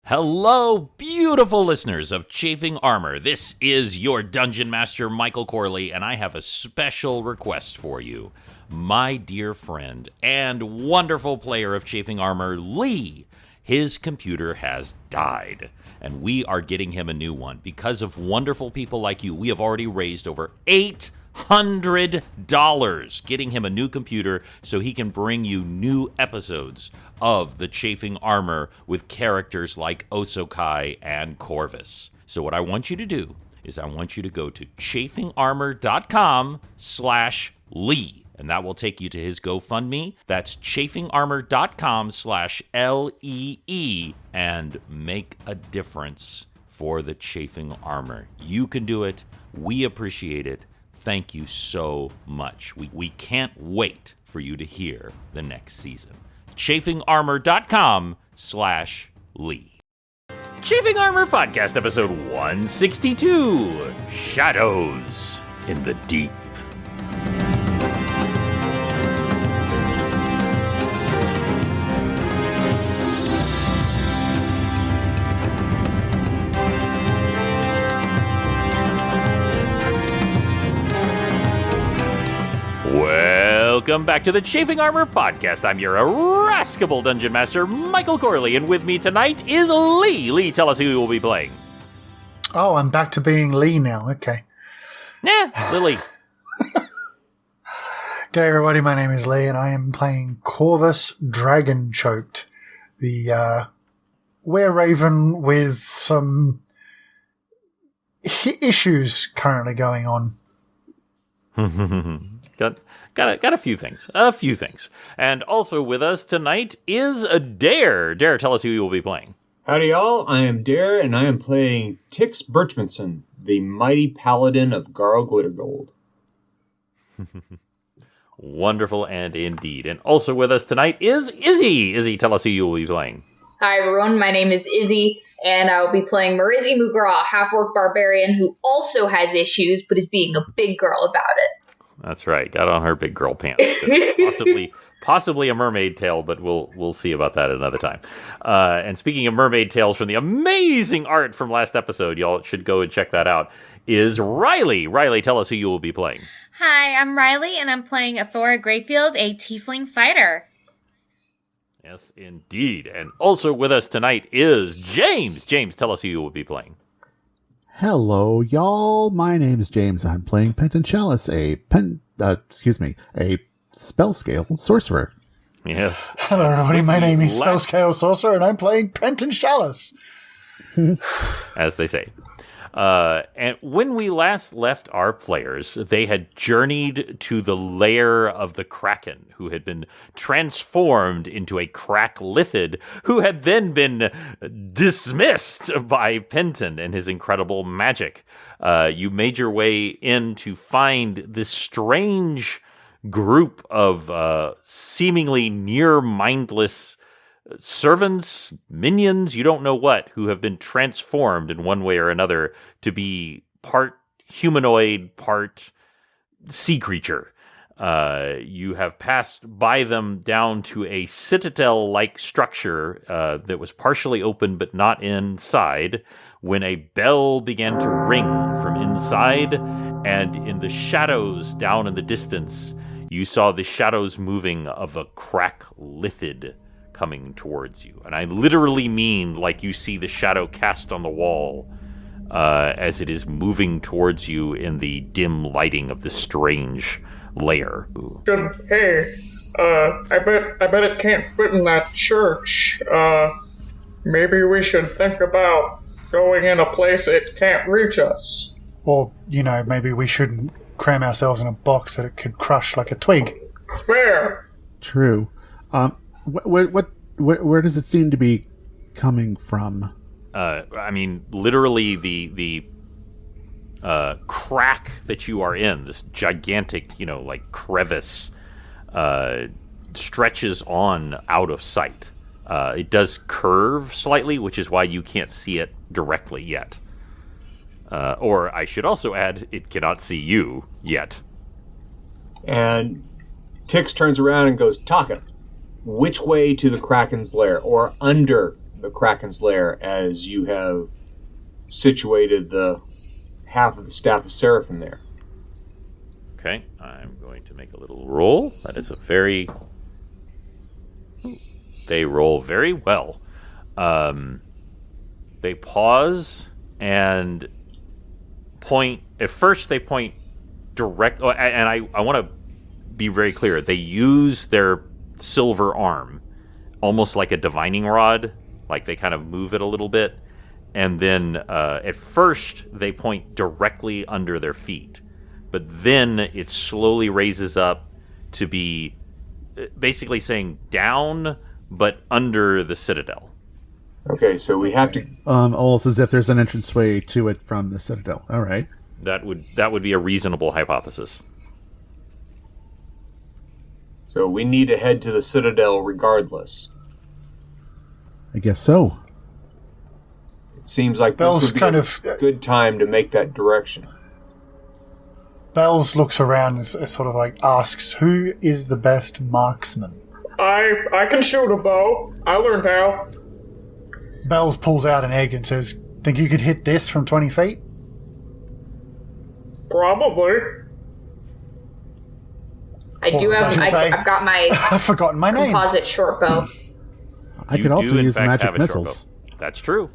Hello, beautiful listeners of Chafing Armor. This is your Dungeon Master, Michael Corley, and I have a special request for you. My dear friend and wonderful player of Chafing Armor, Lee, his computer has died, and we are getting him a new one. Because of wonderful people like you, we have already raised over $800 getting him a new computer so he can bring you new episodes of the Chafing Armor with characters like Osokai and Corvus. So what I want you to do is I want you to go to chafingarmor.com/Lee, and that will take you to his GoFundMe. That's chafingarmor.com/LEE, and make a difference for the Chafing Armor. You can do it. We appreciate it. Thank you so much. We can't wait for you to hear the next season. chafingarmor.com/Lee. Chafing Armor Podcast Episode 162, Shadows in the Deep. Welcome back to the Chafing Armor Podcast. I'm your irascible Dungeon Master, Michael Corley, and with me tonight is Lee. Lee, tell us who you will be playing. Oh, I'm back to being Lee now. Okay. Lily. G'day, everybody. My name is Lee, and I am playing Corvus Dragonchoked, the were-raven with some issues currently going on. Got a few things. And also with us tonight is Dare. Dare, tell us who you will be playing. Howdy, y'all. I am Dare, and I am playing Tix Birchmanson, the mighty paladin of Garl Glittergold. Wonderful and indeed. And also with us tonight is Izzy. Izzy, tell us who you will be playing. Hi, everyone. My name is Izzy, and I will be playing Marizi Mugra, half-orc barbarian who also has issues, but is being a big girl about it. That's right. Got on her big girl pants. Possibly a mermaid tail, but we'll see about that another time. And speaking of mermaid tails from the amazing art from last episode, y'all should go and check that out, is Riley. Riley, tell us who you will be playing. Hi, I'm Riley, and I'm playing Athora Greyfield, a tiefling fighter. Yes, indeed. And also with us tonight is James. James, tell us who you will be playing. Hello, y'all. My name's James. I'm playing Penton Chalice, a spell scale sorcerer. Yes. Hello, everybody. My name is Spell Scale Sorcerer, and I'm playing Penton Chalice. As they say. And when we last left our players, they had journeyed to the lair of the Kraken, who had been transformed into a crack-lithid, who had then been dismissed by Penton and his incredible magic. You made your way in to find this strange group of seemingly near-mindless servants, minions, you don't know what, who have been transformed in one way or another to be part humanoid, part sea creature. You have passed by them down to a citadel-like structure that was partially open but not inside, when a bell began to ring from inside, and in the shadows down in the distance, you saw the shadows moving of a crack-lithid coming towards you. And I literally mean like you see the shadow cast on the wall as it is moving towards you in the dim lighting of this strange lair. Hey, I bet it can't fit in that church. Maybe we should think about going in a place it can't reach us. Or, maybe we shouldn't cram ourselves in a box that it could crush like a twig. Fair. True. Where does it seem to be coming from? I mean, literally the crack that you are in, this gigantic, crevice, stretches on out of sight. It does curve slightly, which is why you can't see it directly yet. Or I should also add, it cannot see you yet. And Tix turns around and goes, Taka, which way to the Kraken's lair, or under the Kraken's lair as you have situated the half of the Staff of Seraphim there. Okay, I'm going to make a little roll. That is a very... They roll very well. They pause and point... At first, they point direct... Oh, and I want to be very clear. They use their silver arm almost like a divining rod. Like, they kind of move it a little bit. And then, at first, they point directly under their feet. But then it slowly raises up to be basically saying down, but under the citadel. Okay, so we have to... Almost as if there's an entranceway to it from the citadel. All right. That would be a reasonable hypothesis. So we need to head to the citadel regardless. I guess so. It seems like Bell's this would be a good time to make that direction. Bells looks around and sort of like asks, who is the best marksman? I can shoot a bow. I learned how. Bells pulls out an egg and says, think you could hit this from 20 feet? Probably. I do have. I've got my I've forgotten my name. composite short bow. I could also use magic missiles. That's true.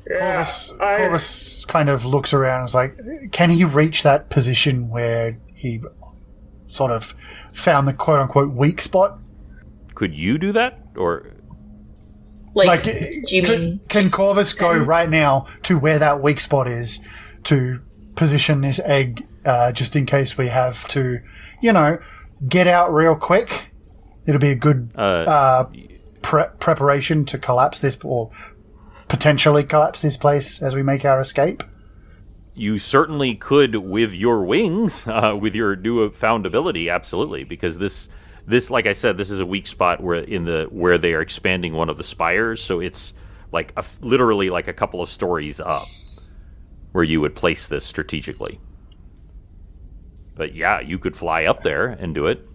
Yeah, Corvus kind of looks around and is like, can he reach that position where he sort of found the quote-unquote weak spot? Could you do that? Or Like do you mean... Can Corvus go right now to where that weak spot is to position this egg just in case we have to, get out real quick? It'll be a good preparation to collapse this, or potentially collapse this place as we make our escape. You certainly could with your wings, with your newfound ability, absolutely. Because this, like I said, this is a weak spot where they are expanding one of the spires, so it's like literally like a couple of stories up, where you would place this strategically. But yeah, you could fly up there and do it.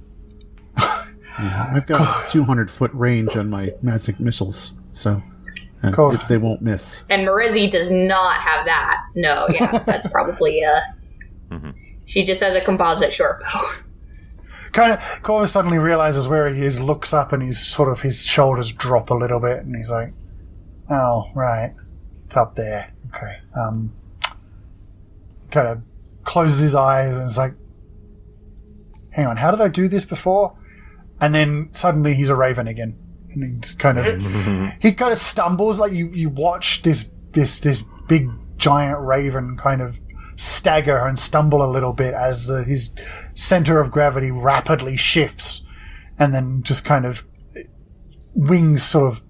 Yeah, I've got 200-foot range on my magic missiles, so they won't miss. And Marizi does not have that. No, yeah, that's probably She just has a composite short bow. Corvus suddenly realizes where he is, looks up, and his shoulders drop a little bit, and he's like, "Oh, right, it's up there." Okay. Kind of closes his eyes and is like, "Hang on, how did I do this before?" And then suddenly he's a raven again. And he's kind of stumbles, like you watch this big giant raven kind of stagger and stumble a little bit as his center of gravity rapidly shifts, and then just kind of wings sort of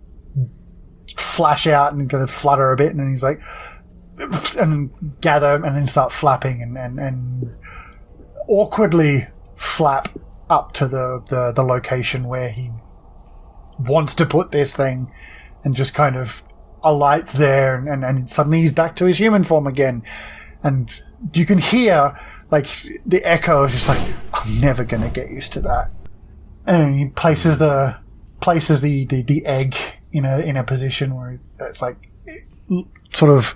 flash out and kind of flutter a bit, and he's like, and gather and then start flapping and awkwardly flap up to the location where he wants to put this thing, and just kind of alights there, and suddenly he's back to his human form again, and you can hear like the echo is just like, I'm never gonna get used to that. And he places the egg in a position where it's like sort of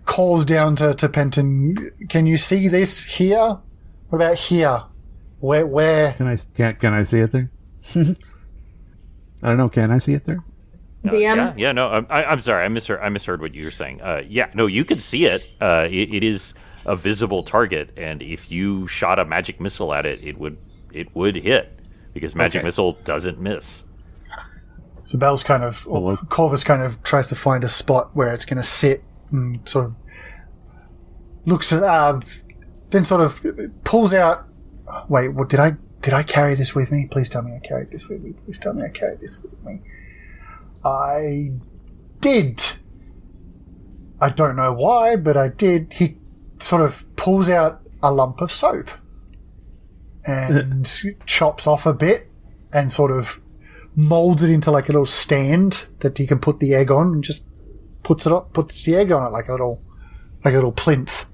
calls down to Penton, can you see this here? What about here? Where can I see it there? I don't know. Can I see it there? DM? Yeah. No, I'm sorry. I misheard what you were saying. Yeah. No, you can see it. It is a visible target, and if you shot a magic missile at it, it would hit, because magic missile doesn't miss. So Bell's Corvus kind of tries to find a spot where it's going to sit, and sort of looks at, then sort of pulls out. Wait, what did I carry this with me? Please tell me I carried this with me. Please tell me I carried this with me. I did. I don't know why, but I did. He sort of pulls out a lump of soap and chops off a bit and sort of molds it into like a little stand that he can put the egg on, and just puts the egg on it like a little plinth.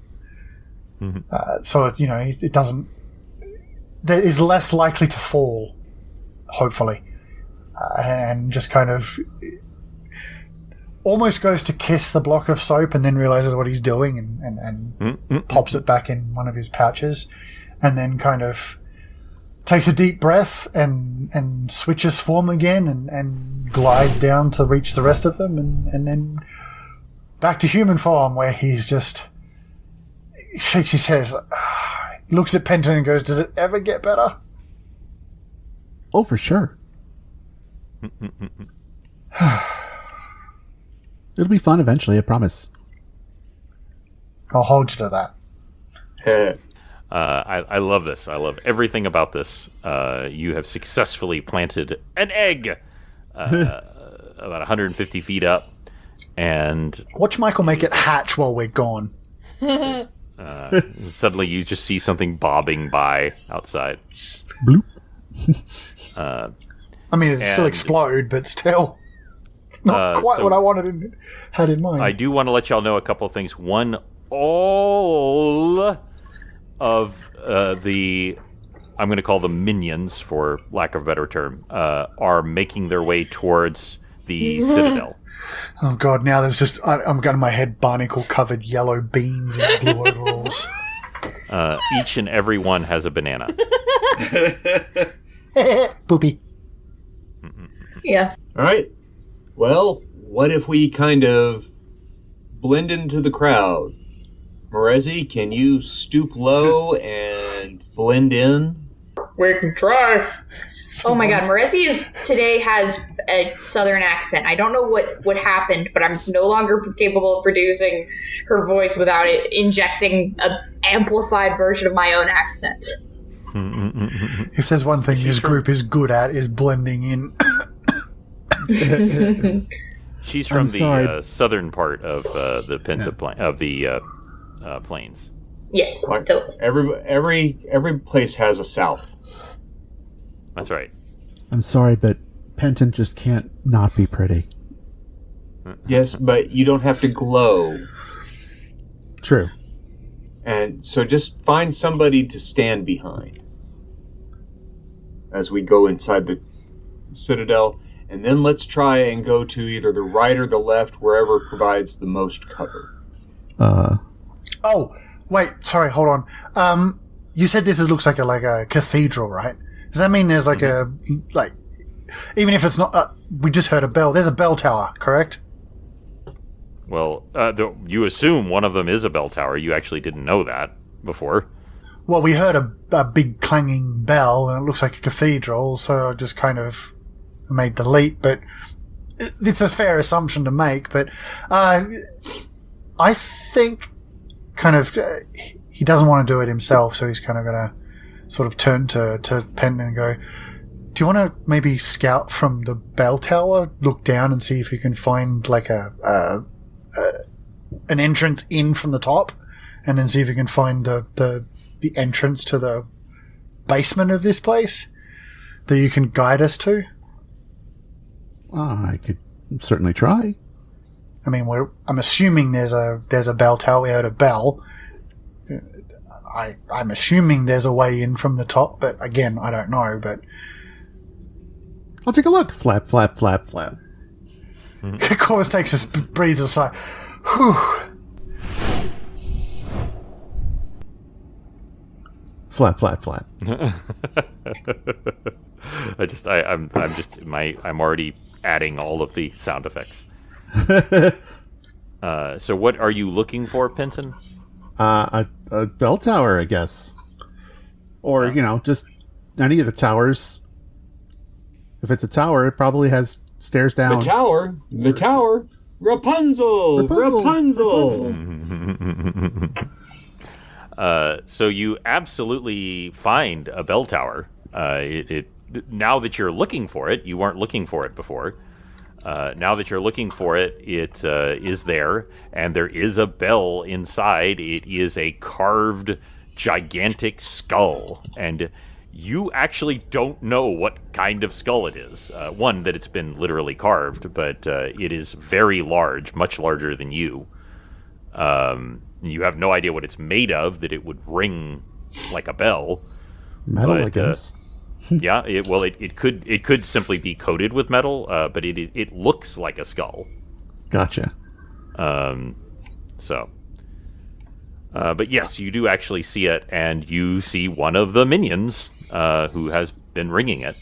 Mm-hmm. So it doesn't. That is less likely to fall, hopefully, and just kind of almost goes to kiss the block of soap and then realizes what he's doing and pops it back in one of his pouches, and then kind of takes a deep breath and switches form again and glides down to reach the rest of them and then back to human form, where he's just shakes his head, looks at Penton and goes, "Does it ever get better?" Oh, for sure. It'll be fun eventually, I promise. I'll hold you to that. I love this. I love everything about this. You have successfully planted an egg about 150 feet up, and watch Michael make it hatch while we're gone. Suddenly you just see something bobbing by outside. Bloop. I mean, it'd still explode, but still, it's not quite what I had in mind. I do want to let y'all know a couple of things. One, all of the, I'm going to call them minions, for lack of a better term, are making their way towards the Citadel. Oh god, now there's just, I'm got in my head barnacle-covered yellow beans in blue overalls. Each and every one has a banana. Boopy. Yeah. All right. Well, what if we kind of blend into the crowd? Morezi, can you stoop low and blend in? We can try. Oh my god, Morezi today has a southern accent. I don't know what happened, but I'm no longer capable of producing her voice without it injecting an amplified version of my own accent. If there's one thing this group is good at, is blending in. She's from the southern part of the plains. Yes, Like totally. every place has a south. That's right. I'm sorry, but Penton just can't not be pretty. Yes, but you don't have to glow. True. And so just find somebody to stand behind as we go inside the Citadel, and then let's try and go to either the right or the left, wherever provides the most cover. Oh, wait, sorry, hold on. You said this looks like a cathedral, right? Does that mean there's even if it's not, we just heard a bell, there's a bell tower, correct? Well, you assume one of them is a bell tower. You actually didn't know that before. Well, we heard a big clanging bell, and it looks like a cathedral, so I just kind of made the leap, but it's a fair assumption to make, but I think kind of he doesn't want to do it himself, so he's kind of going to sort of turn to Penton and go, do you want to maybe scout from the bell tower, look down and see if you can find like an entrance in from the top, and then see if you can find the entrance to the basement of this place that you can guide us to? I could certainly try. I mean, I'm assuming there's a bell tower. We heard a bell. I'm assuming there's a way in from the top, but again, I don't know. But I'll take a look. Flap, flap, flap, flap. Corvus takes a breather sigh. Whew. Flap, flap, flap. I'm already adding all of the sound effects. So what are you looking for, Penton? A bell tower, I guess. Or, just any of the towers. If it's a tower, it probably has stairs down. The tower. Rapunzel. So you absolutely find a bell tower. Now that you're looking for it, you weren't looking for it before. Now that you're looking for it, it is there, and there is a bell inside. It is a carved, gigantic skull, and you actually don't know what kind of skull it is. One, that it's been literally carved, but it is very large, much larger than you. You have no idea what it's made of, that it would ring like a bell. Metal, I guess. Yeah, it could simply be coated with metal, but it looks like a skull. Gotcha. But yes, you do actually see it, and you see one of the minions who has been ringing it.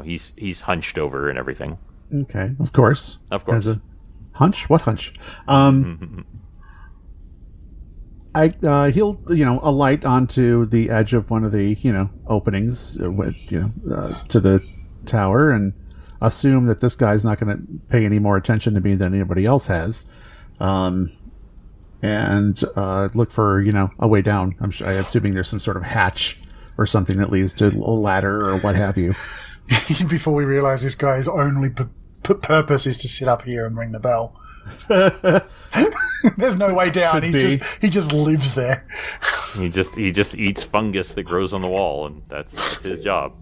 He's hunched over and everything. Okay, of course. Of course. Has a hunch? What hunch? He'll alight onto the edge of one of the openings to the tower and assume that this guy's not going to pay any more attention to me than anybody else has, and look for a way down. I'm assuming there's some sort of hatch or something that leads to a ladder or what have you. Before we realize this guy's only purpose is to sit up here and ring the bell. There's no way down. He just lives there. He just eats fungus that grows on the wall, and that's his job.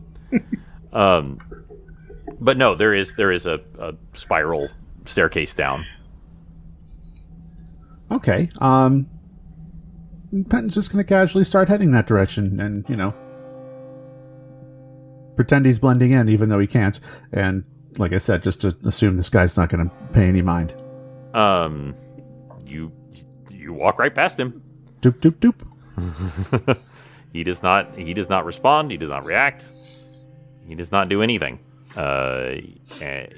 But no, there is a spiral staircase down. Okay. Penton's just going to casually start heading that direction, and pretend he's blending in, even though he can't. And like I said, just to assume this guy's not going to pay any mind. You walk right past him. Doop doop doop. He does not respond. He does not react. He does not do anything.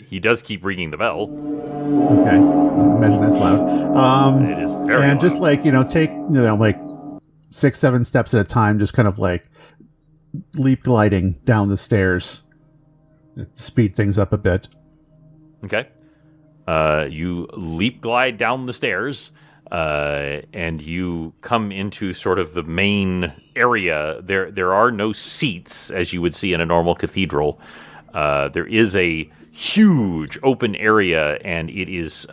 He does keep ringing the bell. Okay, so imagine that's loud. It is very and loud. just take 6-7 steps at a time, just kind of leap gliding down the stairs. Speed things up a bit. Okay. You leap glide down the stairs, and you come into sort of the main area. There are no seats, as you would see in a normal cathedral. There is a huge open area, and it is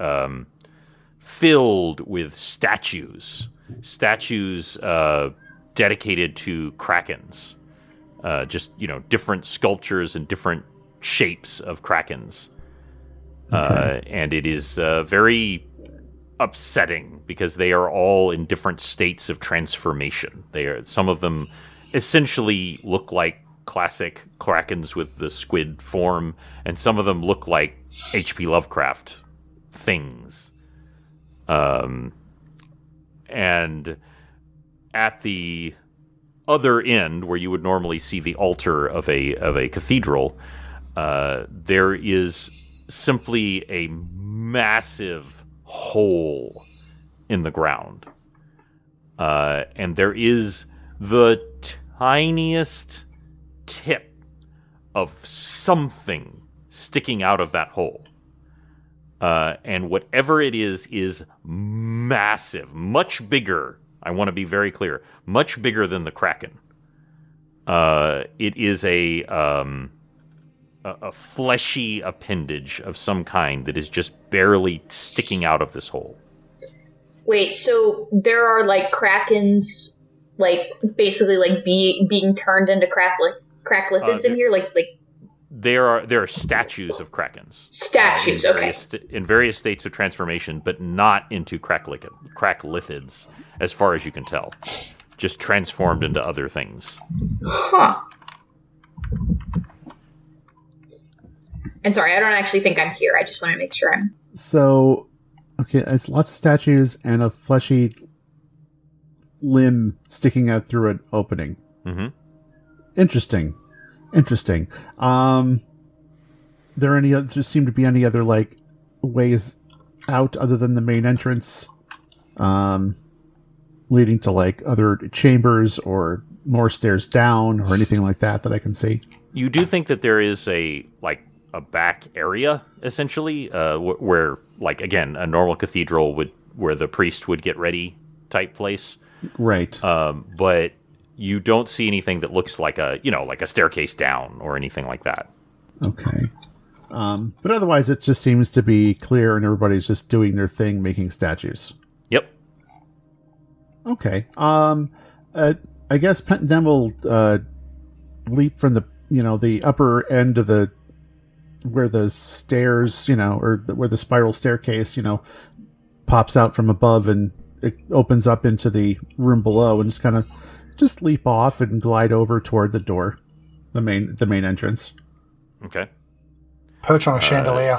filled with statues. Statues dedicated to krakens. Just, different sculptures and different shapes of krakens. Okay. And it is very upsetting because they are all in different states of transformation. Some of them essentially look like classic krakens with the squid form, and some of them look like H.P. Lovecraft things. And at the other end, where you would normally see the altar of a cathedral, there is simply a massive hole in the ground. And there is the tiniest tip of something sticking out of that hole. And whatever it is massive, much bigger. I want to be very clear, much bigger than the Kraken. It is a fleshy appendage of some kind that is just barely sticking out of this hole. Wait, so there are krakens, basically being turned into cracklipids in here, There are statues of krakens. Statues, okay. In various states of transformation, but not into cracklipids, as far as you can tell. Just transformed into other things. Huh. And sorry, I don't actually think I'm here. I just want to make sure I'm... So, okay, it's lots of statues and a fleshy limb sticking out through an opening. Mm-hmm. Interesting. There seem to be any other ways out other than the main entrance, leading to other chambers or more stairs down or anything like that I can see? You do think that there is a back area, essentially, where, again, a normal cathedral where the priest would get ready type place. Right. But you don't see anything that looks like a staircase down or anything like that. Okay. But otherwise, it just seems to be clear and everybody's just doing their thing, making statues. Yep. Okay. I guess Penton then will leap from the upper end of where the stairs, or where the spiral staircase, pops out from above and it opens up into the room below, and just kind of leap off and glide over toward the door, the main entrance. Okay. Perch on a chandelier.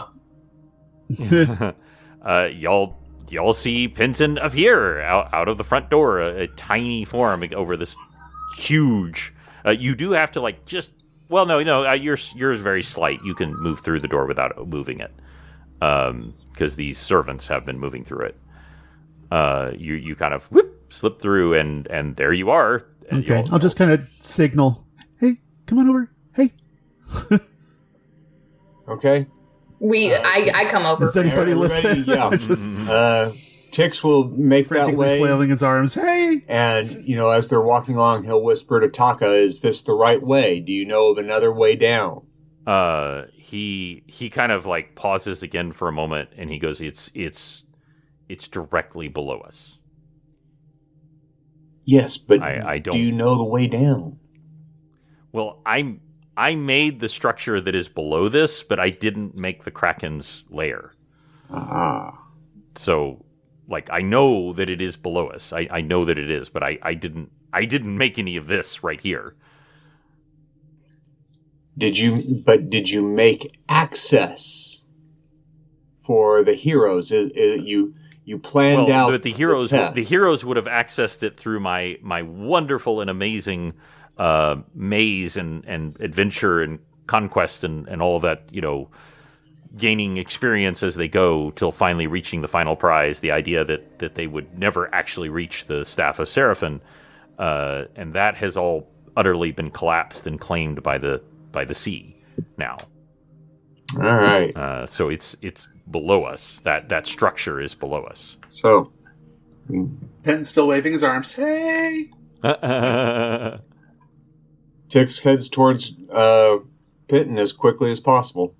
y'all see Pinton appear out of the front door, a tiny form over this huge. You do have to yours is very slight. You can move through the door without moving it, because these servants have been moving through it. You kind of slip through, and there you are. Okay, I'll just kind of signal. Hey, come on over. Hey. Okay. I come over. Does anybody Everybody, listen? yeah. Just Tix will make that frantically way. flailing his arms. Hey. And, as they're walking along, he'll whisper to Taka, "Is this the right way? Do you know of another way down?" He kind of like pauses again for a moment, and he goes, "It's directly below us." Yes, but I don't. Do you know the way down? Well, I made the structure that is below this, but I didn't make the Kraken's lair. Ah. So, I know that it is below us. I know that it is, but I didn't make any of this right here. Did you make access for the heroes? You planned out but the heroes would have accessed it through my wonderful and amazing maze and adventure and conquest and all of that, gaining experience as they go till finally reaching the final prize. The idea that they would never actually reach the Staff of Seraphim, and that has all utterly been collapsed and claimed by the sea now. All right. So it's below us. That structure is below us. So Pen's still waving his arms. Hey. Tix heads towards Pinton as quickly as possible.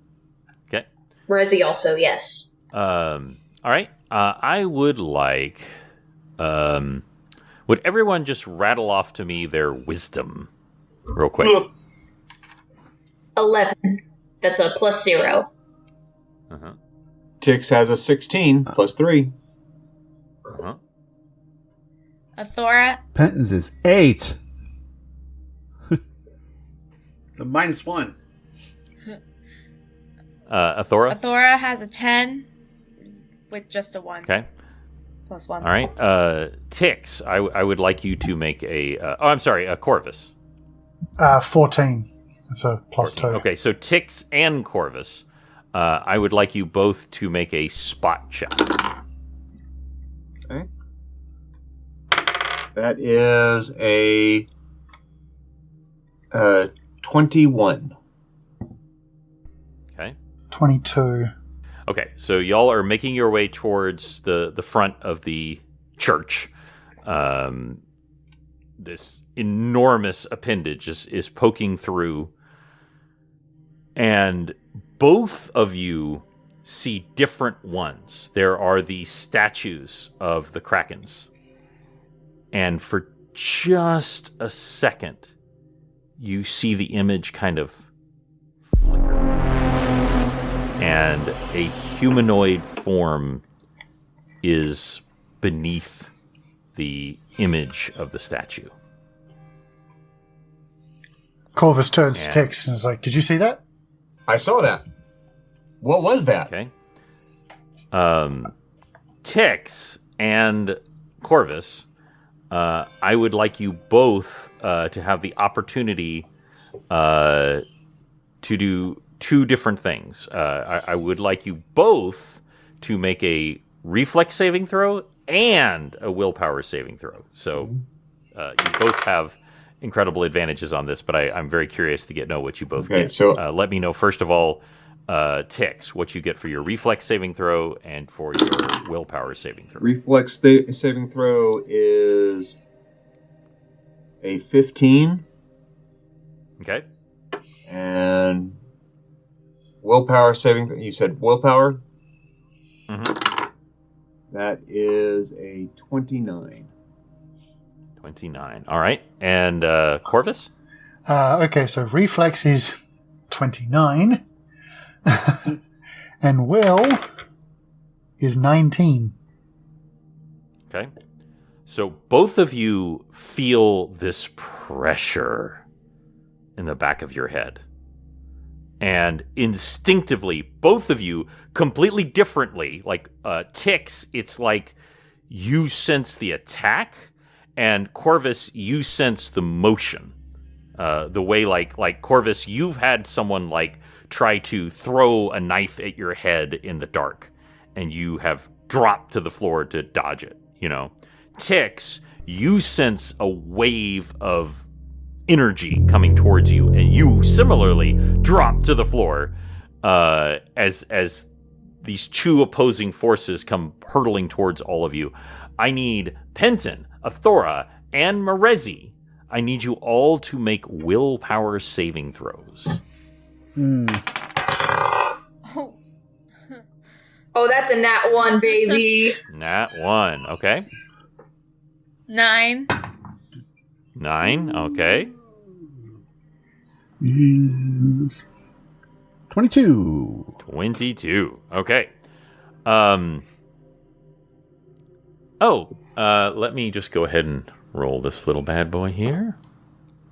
Okay. Resi also, yes. All right. I would like. Would everyone just rattle off to me their wisdom, real quick? 11. That's a +0. Uh-huh. Tix has a 16 plus 3. Uh-huh. Athora, Penton's is 8. It's a -1. Athora. Athora has a 10 with just a 1. Okay. +1. All right. Tix, I would like you to make a Corvus. 14. That's a +2. Okay, so Tix and Corvus, I would like you both to make a spot check. Okay. That is a 21. Okay. 22. Okay, so y'all are making your way towards the front of the church. This enormous appendage is poking through, and both of you see different ones. There are the statues of the Krakens, and for just a second, you see the image kind of flicker, and a humanoid form is beneath the image of the statue. Corvus turns Yeah. to Tix and is like, "Did you see that?" I saw that. What was that? Okay. Tix and Corvus, I would like you both to have the opportunity to do two different things. I would like you both to make a reflex saving throw and a willpower saving throw. So you both have incredible advantages on this, but I'm very curious to know what you both get. So let me know, first of all, Tix, what you get for your reflex saving throw and for your willpower saving throw. reflex saving throw is a 15, Okay. and willpower saving. You said willpower. Mm-hmm. That is a 29. 29. All right. And Corvus? Okay, so reflex is 29. And will is 19. Okay. So both of you feel this pressure in the back of your head. And instinctively, both of you, completely differently, like Tix, it's like you sense the attack, and Corvus, you sense the motion. The way, like Corvus, you've had someone like try to throw a knife at your head in the dark, and you have dropped to the floor to dodge it. Tix, you sense a wave of energy coming towards you, and you similarly drop to the floor as these two opposing forces come hurtling towards all of you. I need Penton, Athora, and Merezi. I need you all to make willpower saving throws. Oh, that's a nat 1, baby. Nat 1, okay. 9. 9, okay. Is 22. 22, okay. Let me just go ahead and roll this little bad boy here.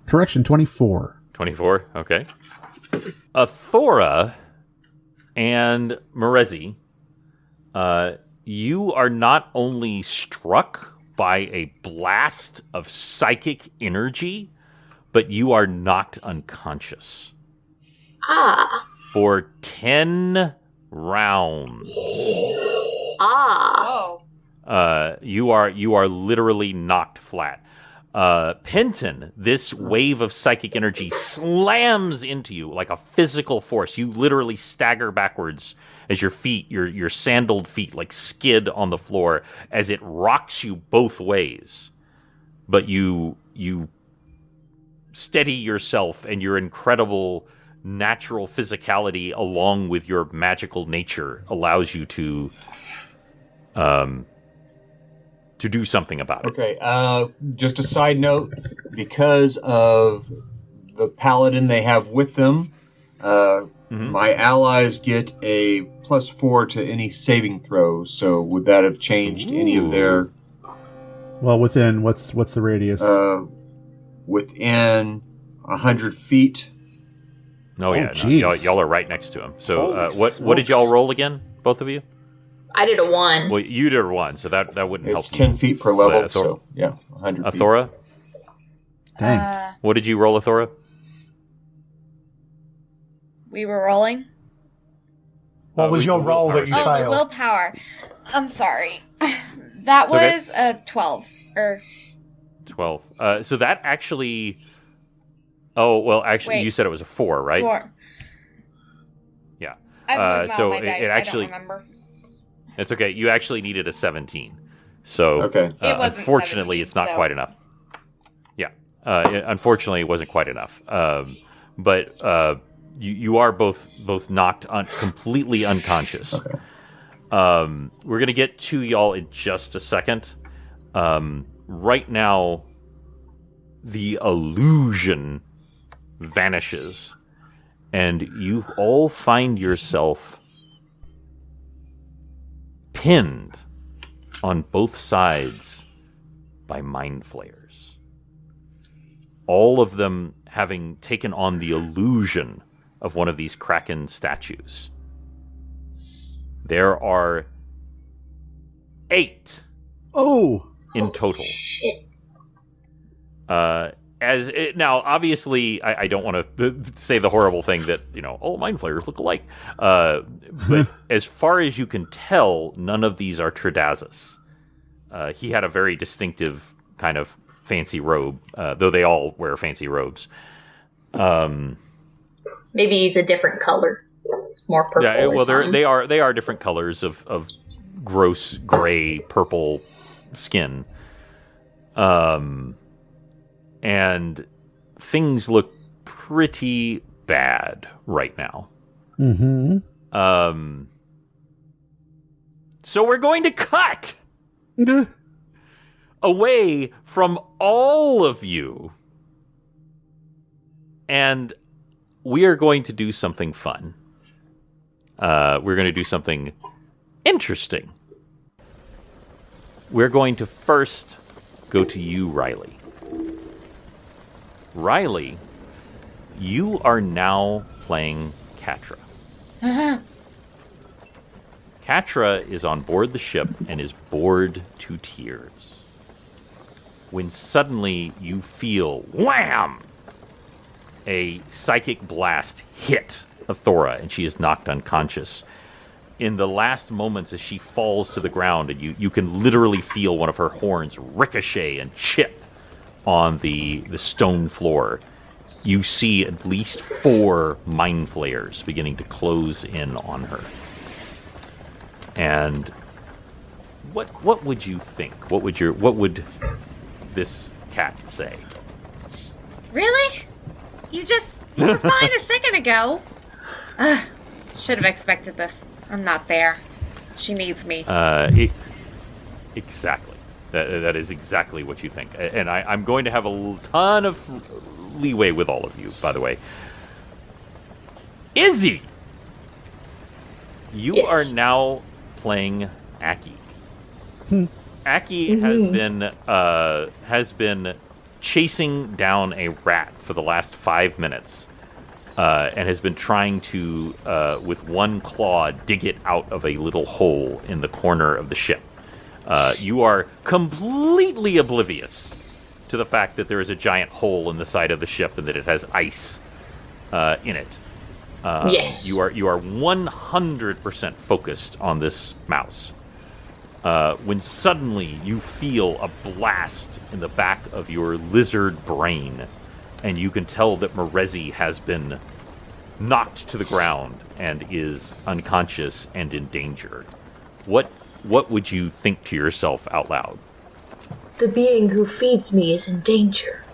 Correction, 24. 24, okay. Athora and Merezi, you are not only struck by a blast of psychic energy, but you are knocked unconscious. For 10 rounds. Oh. You are literally knocked flat. Penton, this wave of psychic energy slams into you like a physical force. You literally stagger backwards as your feet, your sandaled feet, like skid on the floor as it rocks you both ways. But you steady yourself, and your incredible natural physicality along with your magical nature allows you to do something about it. Okay, just a side note, because of the paladin they have with them, my allies get a +4 to any saving throws, so would that have changed any of their... Well, within, what's the radius? Within 100 feet. Oh, yeah, geez. y'all are right next to him. So what did y'all roll again, both of you? I did a 1. Well, you did a 1, so that wouldn't help. It's 10 feet per level, so 100 feet. Athora? Dang. What did you roll, Athora? We were rolling. What was your roll that you Oh, the failed? willpower. I'm sorry. That was a 12. 12. So that actually... Oh, well, actually, Wait. you said it was a 4, right? 4. Yeah. I moved so all my dice. it actually... I don't remember. It's okay. You actually needed a 17. So, Okay. It wasn't unfortunately, 17, it's not so- quite enough. Yeah. Unfortunately, it wasn't quite enough. But you are both knocked completely unconscious. Okay. We're going to get to y'all in just a second. Right now, the illusion vanishes, and you all find yourself pinned on both sides by mind flayers. All of them having taken on the illusion of one of these Kraken statues. There are 8 in total. Shit. Now, obviously, I don't want to say the horrible thing that, all mind flayers look alike. But as far as you can tell, none of these are Tridazis. He had a very distinctive kind of fancy robe, though they all wear fancy robes. Maybe he's a different color. It's more purple. Yeah, well, something. they are different colors of gross gray purple skin. And things look pretty bad right now. Mm-hmm. So we're going to cut away from all of you, and we are going to do something fun. We're going to do something interesting. We're going to first go to you, Riley. Riley, you are now playing Katra. Katra is on board the ship and is bored to tears. When suddenly you feel, wham! A psychic blast hit Athora, and she is knocked unconscious. In the last moments as she falls to the ground, and you can literally feel one of her horns ricochet and chip on the stone floor, you see at least 4 mind flayers beginning to close in on her. And what would you think? What would this cat say? Really? You were fine a second ago. Should have expected this. I'm not there. She needs me. Exactly. That is exactly what you think. And I'm going to have a ton of leeway with all of you, by the way. Izzy! You are now playing Aki. Aki has been chasing down a rat for the last 5 minutes, and has been trying to, with one claw, dig it out of a little hole in the corner of the ship. You are completely oblivious to the fact that there is a giant hole in the side of the ship and that it has ice in it. Yes. You are 100% focused on this mouse. When suddenly you feel a blast in the back of your lizard brain, and you can tell that Merezi has been knocked to the ground and is unconscious and in danger. What would you think to yourself out loud? The being who feeds me is in danger.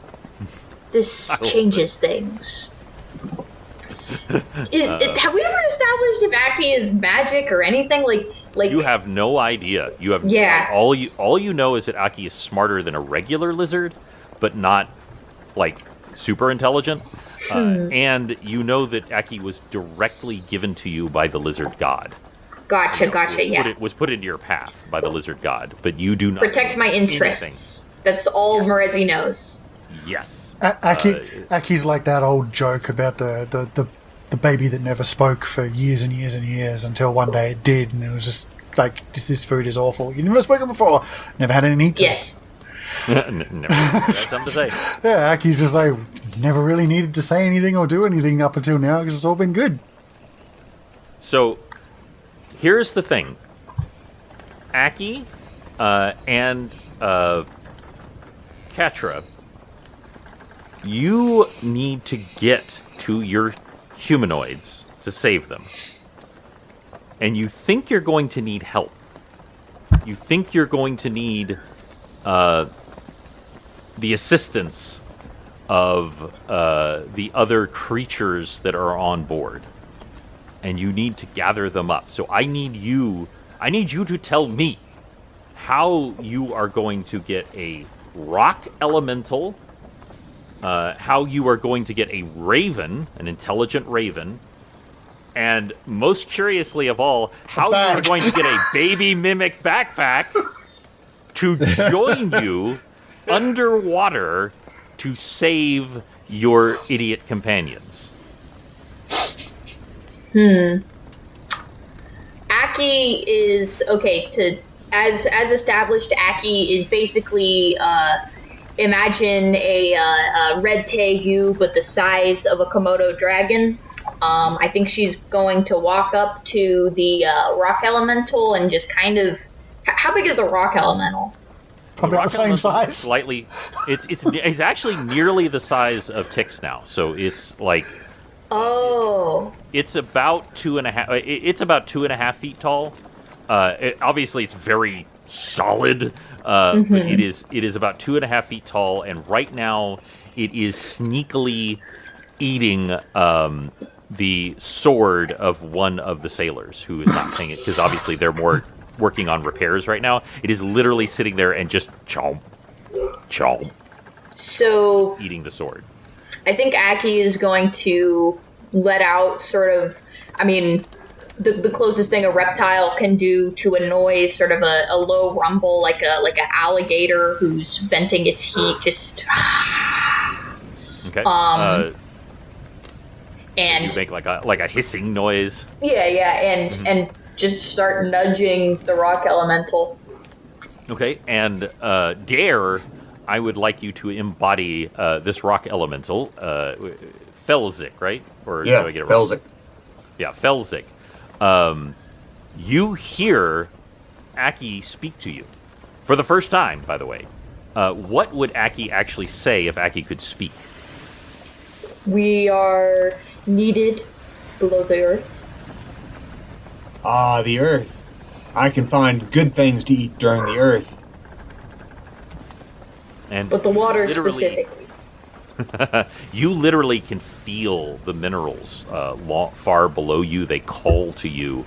This changes things. Have we ever established if Aki is magic or anything? Like you have no idea. You have all you know is that Aki is smarter than a regular lizard, but not like super intelligent. And you know that Aki was directly given to you by the lizard god. Gotcha, yeah. It was put into your path by the lizard god, but you do not protect my interests. Anything. That's all Merezi knows. Yes. Aki's like that old joke about the baby that never spoke for years and years and years until one day it did, and it was just like, this food is awful. You never spoken before. Never had any need to. Yes. Never had something to say. Yeah, Aki's just like, never really needed to say anything or do anything up until now because it's all been good. So, here's the thing. Aki and Katra, you need to get to your humanoids to save them. And you think you're going to need help. You think you're going to need the assistance of the other creatures that are on board. And you need to gather them up. So I need you to tell me how you are going to get a rock elemental, how you are going to get a raven, an intelligent raven, and most curiously of all, how you are going to get a baby mimic backpack to join you underwater to save your idiot companions. Aki is as established. Aki is basically imagine a red tegu, but the size of a Komodo dragon. I think she's going to walk up to the rock elemental and just kind of. How big is the rock elemental? Probably the same size. Slightly. It's actually nearly the size of Tix now. So it's like. Oh. It's about 2.5. It's about 2.5 feet tall. Obviously, it's very solid. But it is about 2.5 feet tall, and right now it is sneakily eating the sword of one of the sailors who is not paying it, because obviously they're more working on repairs right now. It is literally sitting there and just chomp, so eating the sword. I think Aki is going to let out sort of, the closest thing a reptile can do to a noise, sort of a low rumble, like an alligator who's venting its heat. Just okay. And you make like a hissing noise. yeah, and just start nudging the rock elemental. Okay, and Dare, I would like you to embody this rock elemental, Felzik, right? Or Yeah, do I get it wrong? Felzik. Yeah, Felzik. You hear Aki speak to you for the first time, by the way. What would Aki actually say if Aki could speak? We are needed below the earth. Ah, the earth. I can find good things to eat during the earth. And But the water literally- specifically. You literally can feel the minerals far below you. They call to you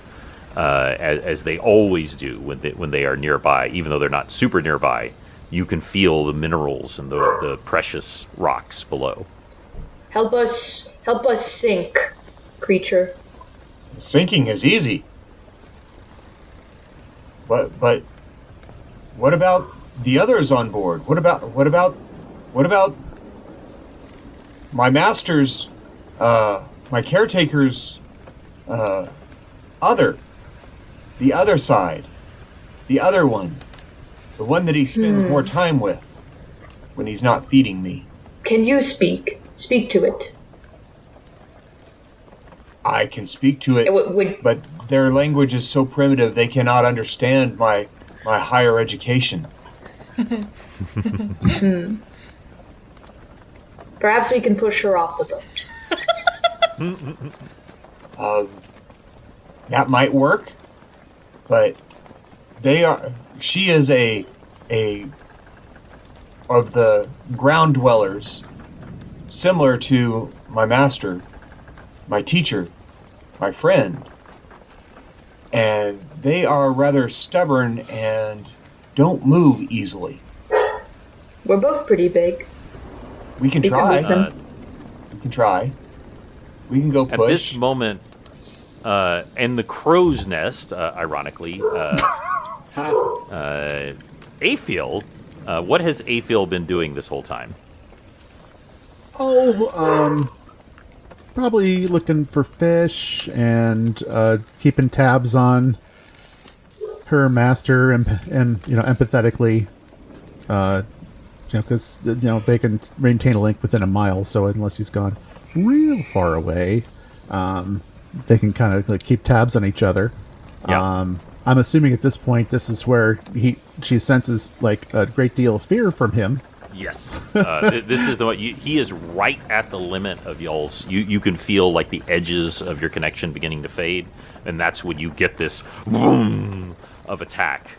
as they always do when they are nearby, even though they're not super nearby. You can feel the minerals and the precious rocks below. Help us sink, creature. Sinking is easy. But what about the others on board? What about my master's, my caretaker's, the other side, the other one, the one that he spends more time with when he's not feeding me? Can you speak? Speak to it. I can speak to it, Would but their language is so primitive they cannot understand my higher education. perhaps we can push her off the boat. That might work, but she is a of the ground dwellers, similar to my master, my teacher, my friend, and they are rather stubborn and don't move easily. We're both pretty big. We can We can try. move them. We can try. We can go At push. this moment, in the crow's nest, ironically, Afiel, what has Afiel been doing this whole time? Probably looking for fish and keeping tabs on her master and empathetically, because they can maintain a link within a mile. So unless he's gone real far away, they can kind of keep tabs on each other. Yeah. I'm assuming at this point this is where she senses a great deal of fear from him. Yes, this is the one. He is right at the limit of y'all's. You can feel the edges of your connection beginning to fade, and that's when you get this boom of attack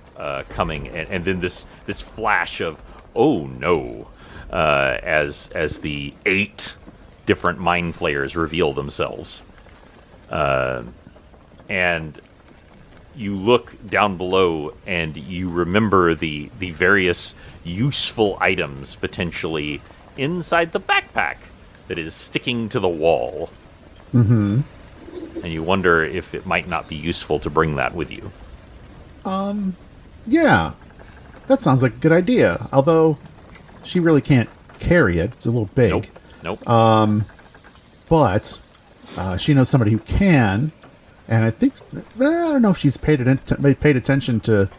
coming, and then this flash of oh no, as the 8 different mind flayers reveal themselves, and you look down below and you remember the various useful items potentially inside the backpack that is sticking to the wall. Mm-hmm. And you wonder if it might not be useful to bring that with you. Yeah, that sounds like a good idea. Although she really can't carry it; it's a little big. Nope. But she knows somebody who can, and I think I don't know if she's paid attention to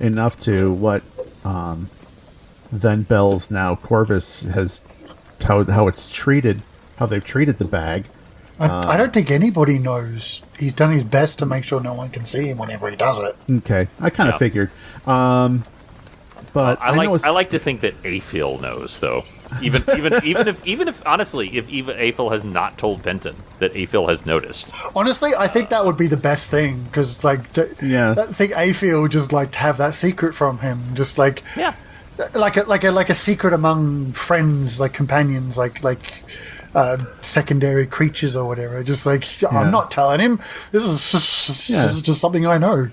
enough to what then Bell's now Corvus has how it's treated, how they've treated the bag. I don't think anybody knows. He's done his best to make sure no one can see him whenever he does it. Okay, I kind of Yeah. figured. But I like to think that Afiel knows, though. Even if honestly, if even Afiel has not told Benton that Afiel has noticed. Honestly, I think that would be the best thing because, I think Afiel would just like to have that secret from him, just Yeah. like a secret among friends, like companions, secondary creatures or whatever. Just I'm not telling him. This is just something I know.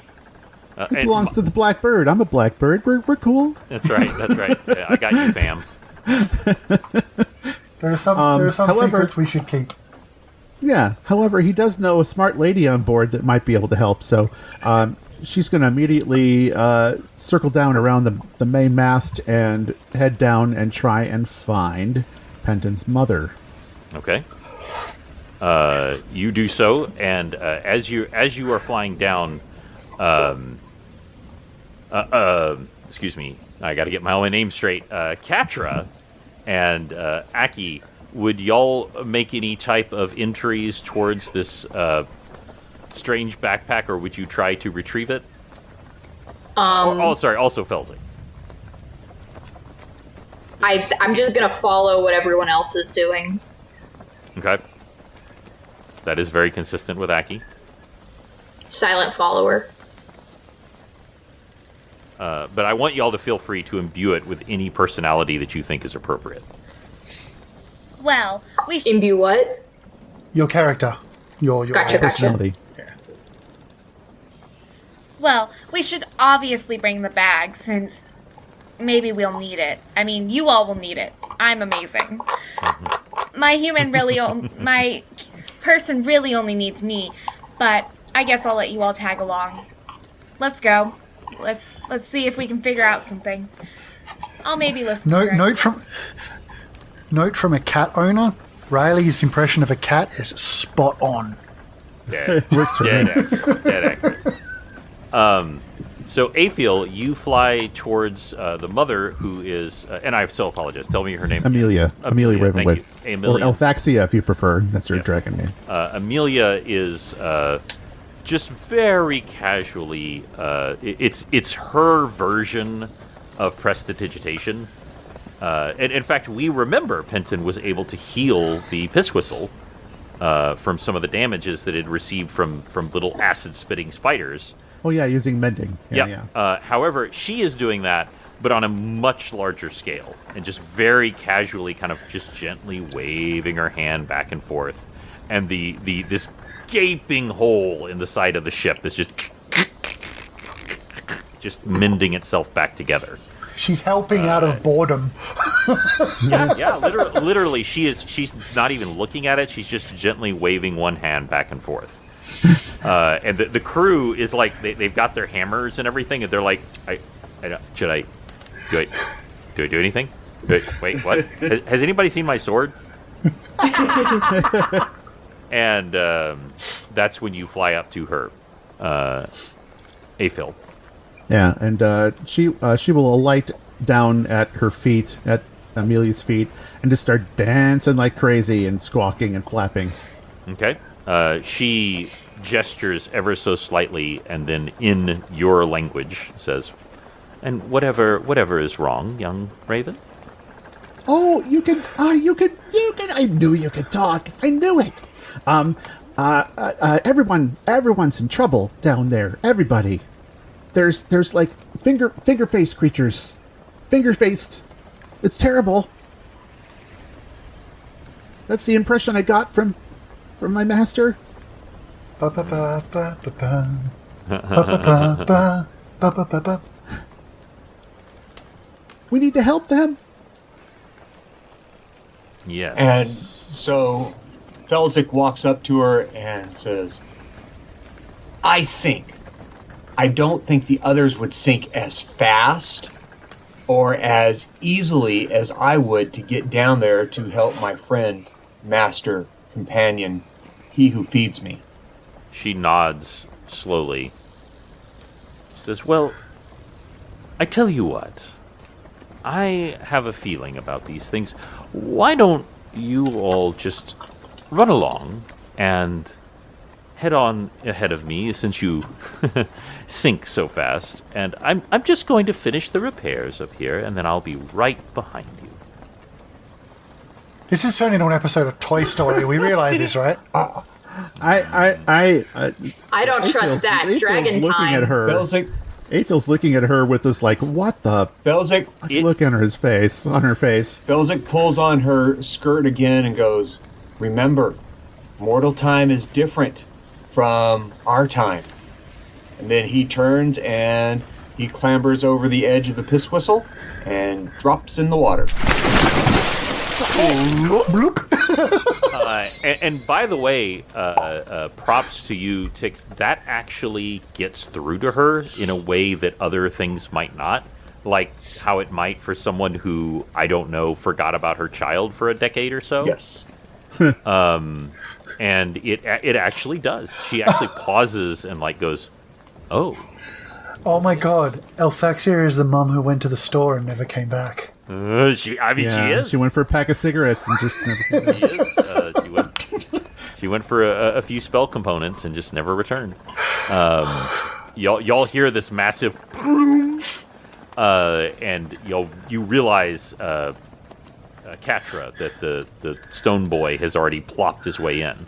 it belongs to the Blackbird. I'm a Blackbird. We're cool. That's right. Yeah, I got you, fam. There are some however- secrets we should keep. Yeah. However, he does know a smart lady on board that might be able to help. So she's going to immediately circle down around the main mast and head down and try and find Penton's mother. Okay. You do so, and as you are flying down, excuse me, I got to get my own name straight. Katra and Aki, would y'all make any type of entries towards this strange backpack, or would you try to retrieve it? Also Felzik. I'm just gonna follow what everyone else is doing. Okay. That is very consistent with Aki. Silent follower. But I want y'all to feel free to imbue it with any personality that you think is appropriate. Well, we should. Imbue what? Your character. Your Gotcha. Personality. Well, we should obviously bring the bag since maybe we'll need it. I mean, you all will need it. I'm amazing. My person really only needs me, but I guess I'll let you all tag along. Let's go. Let's see if we can figure out something. I'll maybe listen to your Note from a cat owner. Riley's impression of a cat is spot on. Dead. Works for me. Dead accurate. So, Afiel, you fly towards the mother, who is, and I so apologize. Tell me her name. Amelia Ravenwood. Thank you. Amelia. Or Elthaxia, if you prefer. That's her dragon name. Amelia is just very casually. It's her version of prestidigitation. And in fact, we remember Penton was able to heal the piss whistle from some of the damages that it received from little acid-spitting spiders. Oh, yeah, using mending. Yeah. However, she is doing that, but on a much larger scale, and just very casually kind of just gently waving her hand back and forth. And this gaping hole in the side of the ship is just mending itself back together. She's helping out of boredom. Yeah, literally, she's not even looking at it. She's just gently waving one hand back and forth. And the crew is like, they've got their hammers and everything, and they're like, do I do anything? Wait, what? Has anybody seen my sword? And that's when you fly up to her, Afiel. Yeah, and she will alight down at her feet, at Amelia's feet, and just start dancing like crazy and squawking and flapping. Okay. She gestures ever so slightly, and then in your language says, "And whatever is wrong, young Raven." Oh, you can. I knew you could talk. I knew it. Everyone's in trouble down there. Everybody. There's like finger-faced creatures. Finger-faced. It's terrible. That's the impression I got from my master. We need to help them. Yes. And so Felzik walks up to her and says, I sink. I don't think the others would sink as fast or as easily as I would to get down there to help my friend, master, companion, he who feeds me. She nods slowly. She says, well, I tell you what. I have a feeling about these things. Why don't you all just run along and head on ahead of me, since you sink so fast, and I'm just going to finish the repairs up here, and then I'll be right behind you. This is turning into an episode of Toy Story. We realize this, right? I don't trust that. Dragon looking time. at her. Felzik, Athel's looking at her with this like, what the Felzik, look on her face. Felzik pulls on her skirt again and goes, remember, mortal time is different from our time. And then he turns and he clambers over the edge of the piss whistle and drops in the water. And by the way, props to you, Tix. That actually gets through to her in a way that other things might not. Like how it might for someone who, I don't know, forgot about her child for a decade or so. Yes. And it actually does. She actually pauses and like goes, "Oh, Oh my god, Elfaxia is the mum who went to the store and never came back. she is. She went for a pack of cigarettes and just never came back. She is. She went for a few spell components and just never returned. Y'all hear this massive, and you realize, Katra, that the stone boy has already plopped his way in,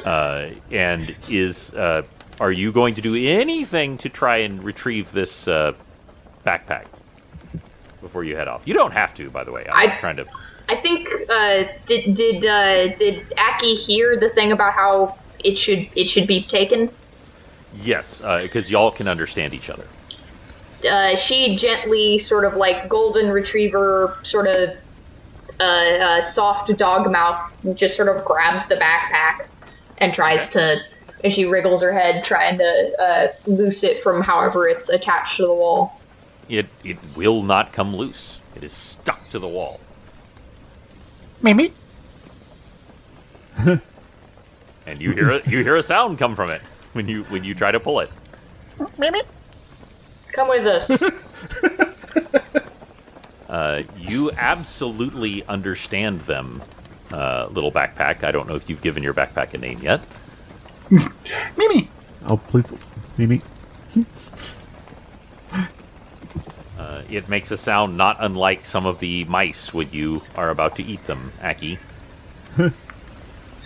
and is. Are you going to do anything to try and retrieve this backpack before you head off? You don't have to, by the way. I'm trying to. I think did Aki hear the thing about how it should be taken? Yes, because y'all can understand each other. She gently, sort of like golden retriever, sort of soft dog mouth, just sort of grabs the backpack and tries to. And she wriggles her head, trying to loose it from however it's attached to the wall. It will not come loose. It is stuck to the wall. Mimi? And you hear a sound come from it when you try to pull it. Mimi? Come with us. You absolutely understand them, little backpack. I don't know if you've given your backpack a name yet. Mimi! Oh, please, Mimi. It makes a sound not unlike some of the mice when you are about to eat them, Aki.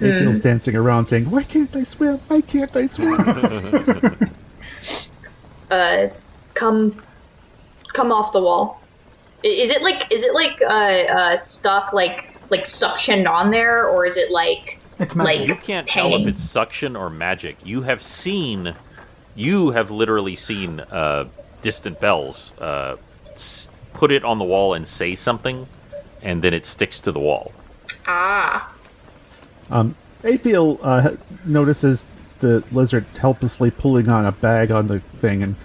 April's dancing around saying, "Why can't I swim? Why can't I swim?" Come off the wall. Is it like stuck like suctioned on there, or is it like It's magic. like You can't hanging? tell if it's suction or magic. You have literally seen distant bells put it on the wall and say something, and then it sticks to the wall. Ah. Afiel notices the lizard helplessly pulling on a bag on the thing, and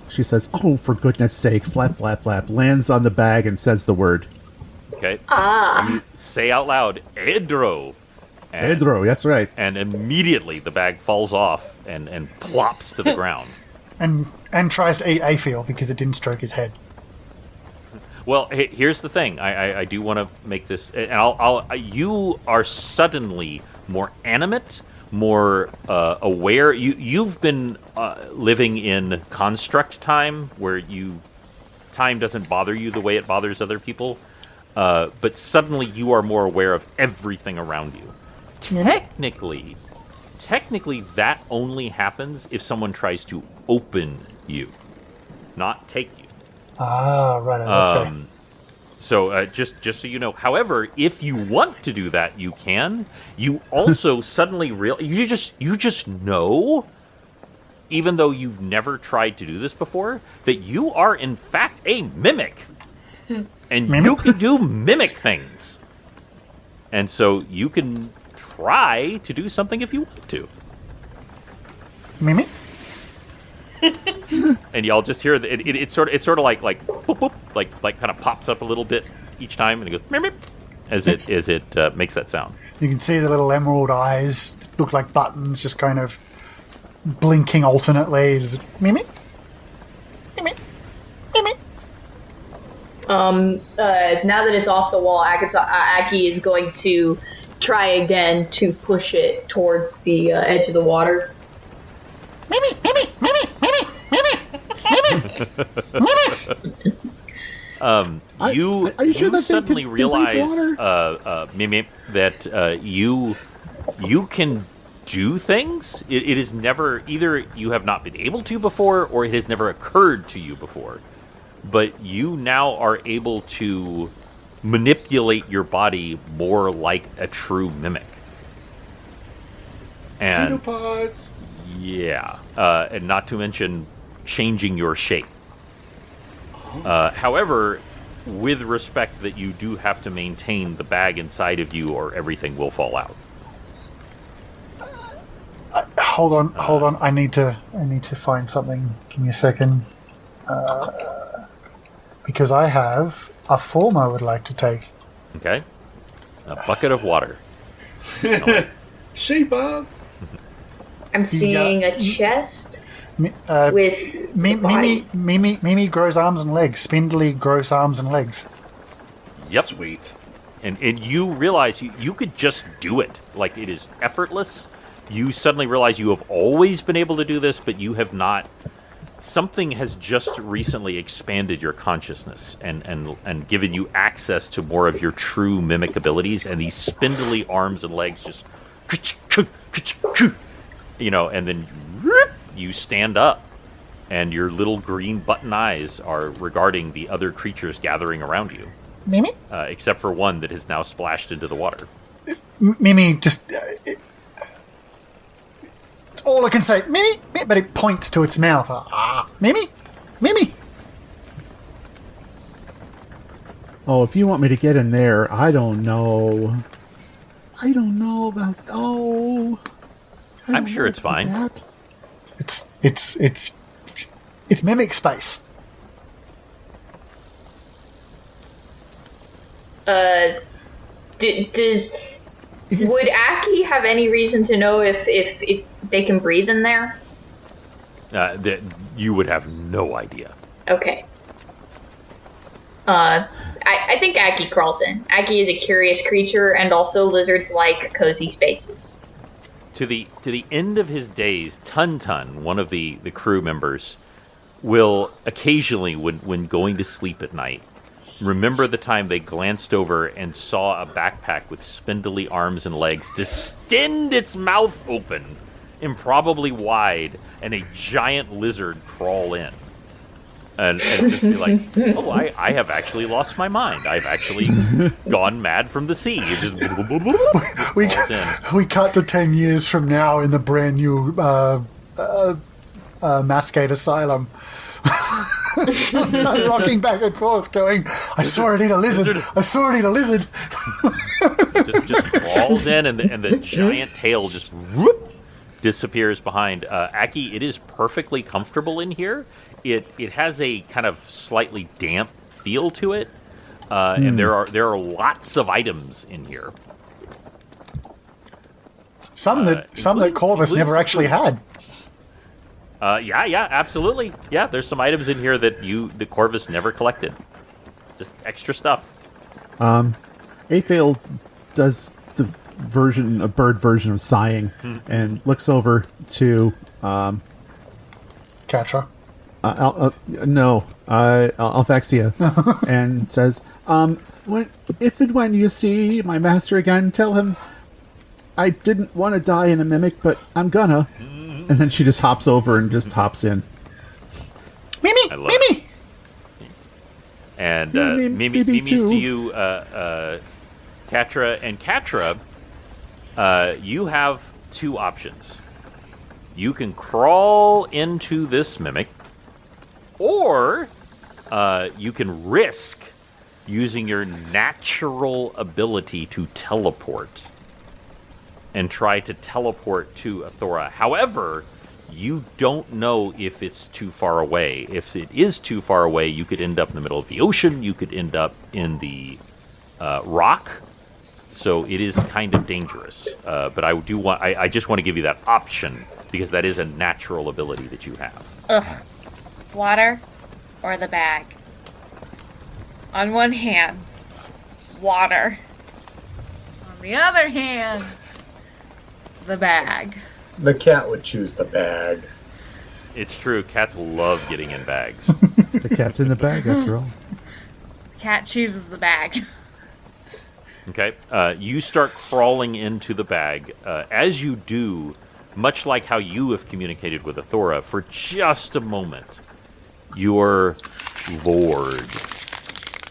she says, "Oh, for goodness sake, flap, flap, flap," lands on the bag and says the word. Okay? You say out loud, "Edro." And, Pedro, that's right. and immediately the bag falls off and plops to the ground. And tries to eat Afiel because it didn't stroke his head. Well, here's the thing. I do want to make this, and you are suddenly more animate, more aware. You've been living in construct time, where time doesn't bother you the way it bothers other people. But suddenly you are more aware of everything around you. Technically, that only happens if someone tries to open you, not take you. Ah, right. That's fair. So just so you know. However, if you want to do that, you can. You also suddenly you just know, even though you've never tried to do this before, that you are in fact a mimic, and you can do mimic things. And so you can try to do something if you want to. Mimi? And y'all just hear it's sort of like boop, boop, like kind of pops up a little bit each time, and it goes meep, meep, as it makes that sound. You can see the little emerald eyes that look like buttons just kind of blinking alternately. Is it Mimi? Mimi? Mimi? Now that it's off the wall, Aki is going to try again to push it towards the edge of the water. Mimi! Mimi! Mimi! Mimi! Mimi! Mimi! Mimi! Are you sure you that thing suddenly can breathe realize, water? Mimi, that you can do things. It is never, either you have not been able to before, or it has never occurred to you before. But you now are able to manipulate your body more like a true mimic. And Pseudopods. yeah, and not to mention changing your shape. However, with respect that you do have to maintain the bag inside of you, or everything will fall out. Hold on. I need to find something. Give me a second. Because I have a form I would like to take. Okay? A bucket of water. Shape of. I'm seeing a chest with Mimi grows arms and legs. Spindly grows arms and legs. Yep. Sweet. And you realize you could just do it. Like, it is effortless. You suddenly realize you have always been able to do this, but you have not. Something has just recently expanded your consciousness and given you access to more of your true mimic abilities, and these spindly arms and legs just, and then you stand up, and your little green button eyes are regarding the other creatures gathering around you. Mimi? Except for one that has now splashed into the water. Mimi just... it's all I can say. Mimi? But it points to its mouth. Mimi? Mimi? Oh, if you want me to get in there, I don't know. I don't know about... Oh... I'm sure it's fine. That. It's mimic space. Would Aki have any reason to know if they can breathe in there? That you would have no idea. Okay. I think Aki crawls in. Aki is a curious creature, and also lizards like cozy spaces. To the end of his days, Tun, one of the crew members, will occasionally, when going to sleep at night, remember the time they glanced over and saw a backpack with spindly arms and legs distend its mouth open, improbably wide, and a giant lizard crawl in. And just be like, oh, I have actually lost my mind. I've actually gone mad from the sea. It just we cut to 10 years from now in the brand new Mascade Asylum. Rocking back and forth, going, I saw it eat a lizard. I saw it eat a lizard. just crawls in, and the giant tail just whoop, disappears behind. Aki, it is perfectly comfortable in here. It has a kind of slightly damp feel to it, and there are lots of items in here. Some that Corvus never actually had. Yeah, absolutely. Yeah, there's some items in here that the Corvus never collected. Just extra stuff. Aphael does the bird version of sighing and looks over to Catra. Althexia, and says, if and when you see my master again, tell him I didn't want to die in a mimic, but I'm gonna. And then she just hops over and just hops in. Mimi! Mimi! And Yeah, Mimi's too. to you, Catra. And Catra, you have two options. You can crawl into this mimic, or you can risk using your natural ability to teleport and try to teleport to Athora. However, you don't know if it's too far away. If it is too far away, you could end up in the middle of the ocean. You could end up in the rock. So it is kind of dangerous. But I just want to give you that option, because that is a natural ability that you have. Ugh. Water or the bag? On one hand, water. On the other hand, the bag. The cat would choose the bag. It's true. Cats love getting in bags. The cat's in the bag, after all. Cat chooses the bag. Okay. You start crawling into the bag. As you do, much like how you have communicated with Athora, for just a moment, your lord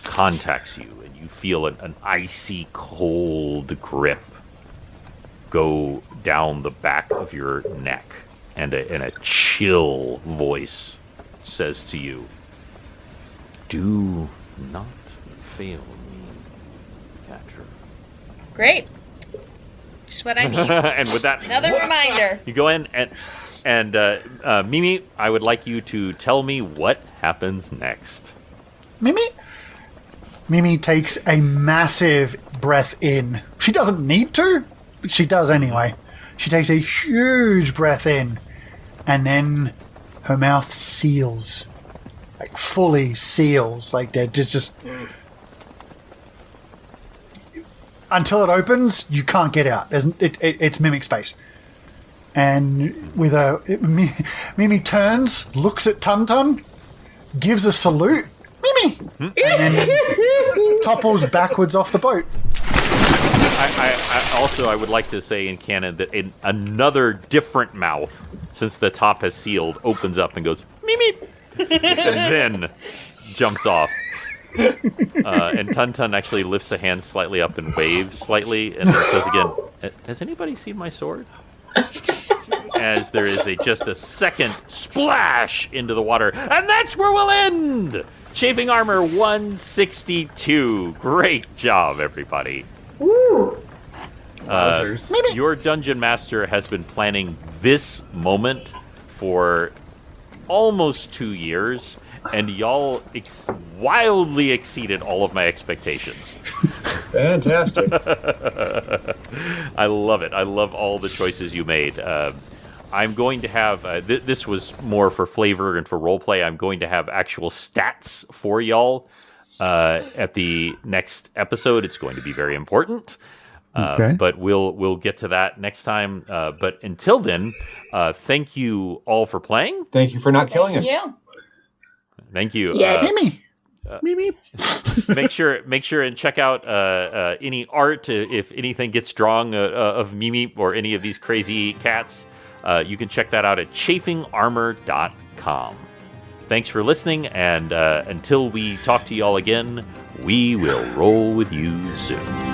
contacts you, and you feel an icy cold grip go down the back of your neck, and a chill voice says to you, "Do not fail me, Catra." Great. Just what I need. And with that, Another reminder. you go in, and Mimi, I would like you to tell me what happens next. Mimi? Mimi takes a massive breath in. She doesn't need to, she does anyway. She takes a huge breath in, and then her mouth seals. Like, fully seals. Like, they're just... Until it opens, you can't get out. It's mimic space. And with Mimi turns, looks at Tun, gives a salute, Mimi, and then topples backwards off the boat. I would like to say in canon that another different mouth, since the top has sealed, opens up and goes, Mimi, and then jumps off. And Tun actually lifts a hand slightly up and waves slightly, and then says again, has anybody seen my sword? As there is just a second splash into the water, and that's where we'll end! Chafing Armor 162. Great job, everybody. Woo! Your Dungeon Master has been planning this moment for almost 2 years, and y'all wildly exceeded all of my expectations. Fantastic. I love it. I love all the choices you made. I'm going to have, this was more for flavor and for roleplay, I'm going to have actual stats for y'all at the next episode. It's going to be very important. Okay. But we'll get to that next time. But until then, thank you all for playing. Thank you for not killing us. Thank you. Yeah. Mimi. Make sure and check out any art if anything gets drawn of Mimi or any of these crazy cats. You can check that out at chafingarmor.com. Thanks for listening, and until we talk to y'all again, we will roll with you soon.